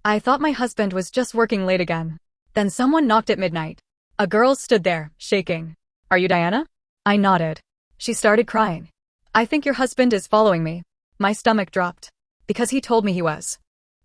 I thought my husband was just working late again. Then someone knocked at midnight. A girl stood there, shaking. Are you Diana? I nodded. She started crying. I think your husband is following me. My stomach dropped. Because he told me he was.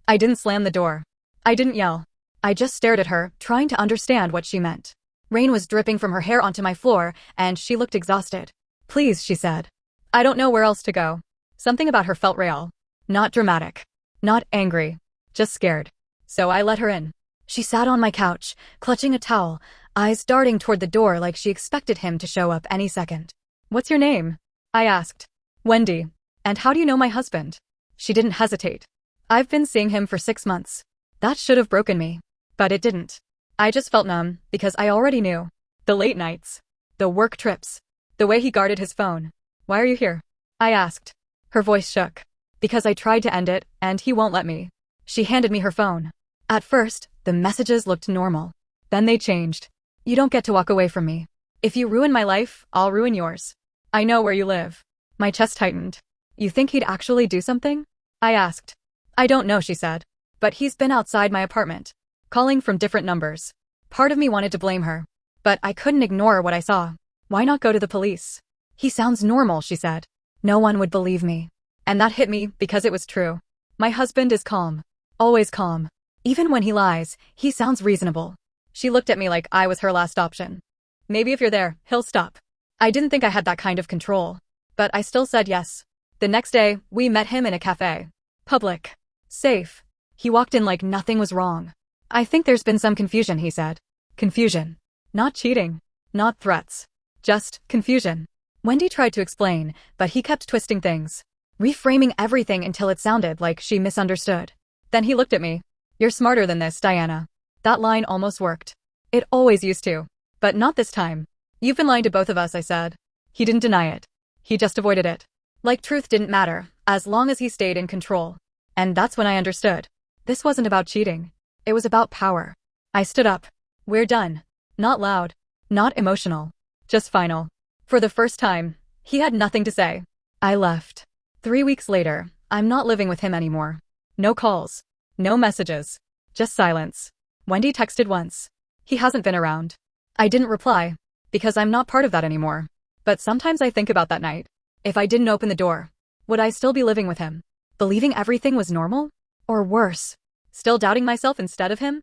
I didn't slam the door. I didn't yell. I just stared at her, trying to understand what she meant. Rain was dripping from her hair onto my floor, and she looked exhausted. Please, she said. I don't know where else to go. Something about her felt real. Not dramatic. Not angry. Just scared. So I let her in. She sat on my couch, clutching a towel, eyes darting toward the door like she expected him to show up any second. What's your name? I asked. Wendy. And how do you know my husband? She didn't hesitate. I've been seeing him for 6 months. That should have broken me. But it didn't. I just felt numb, because I already knew. The late nights. The work trips. The way he guarded his phone. Why are you here? I asked. Her voice shook. Because I tried to end it, and he won't let me. She handed me her phone. At first, the messages looked normal. Then they changed. You don't get to walk away from me. If you ruin my life, I'll ruin yours. I know where you live. My chest tightened. You think he'd actually do something? I asked. I don't know, she said. But he's been outside my apartment, calling from different numbers. Part of me wanted to blame her. But I couldn't ignore what I saw. Why not go to the police? He sounds normal, she said. No one would believe me. And that hit me because it was true. My husband is calm. Always calm. Even when he lies, he sounds reasonable. She looked at me like I was her last option. Maybe if you're there, he'll stop. I didn't think I had that kind of control. But I still said yes. The next day, we met him in a cafe. Public. Safe. He walked in like nothing was wrong. I think there's been some confusion, he said. Confusion. Not cheating. Not threats. Just confusion. Wendy tried to explain, but he kept twisting things. Reframing everything until it sounded like she misunderstood. Then he looked at me. You're smarter than this, Diana. That line almost worked. It always used to. But not this time. You've been lying to both of us, I said. He didn't deny it. He just avoided it. Like truth didn't matter, as long as he stayed in control. And that's when I understood. This wasn't about cheating. It was about power. I stood up. We're done. Not loud. Not emotional. Just final. For the first time, he had nothing to say. I left. 3 weeks later, I'm not living with him anymore. No calls. No messages. Just silence. Wendy texted once. He hasn't been around. I didn't reply. Because I'm not part of that anymore. But sometimes I think about that night. If I didn't open the door, would I still be living with him? Believing everything was normal? Or worse? Still doubting myself instead of him?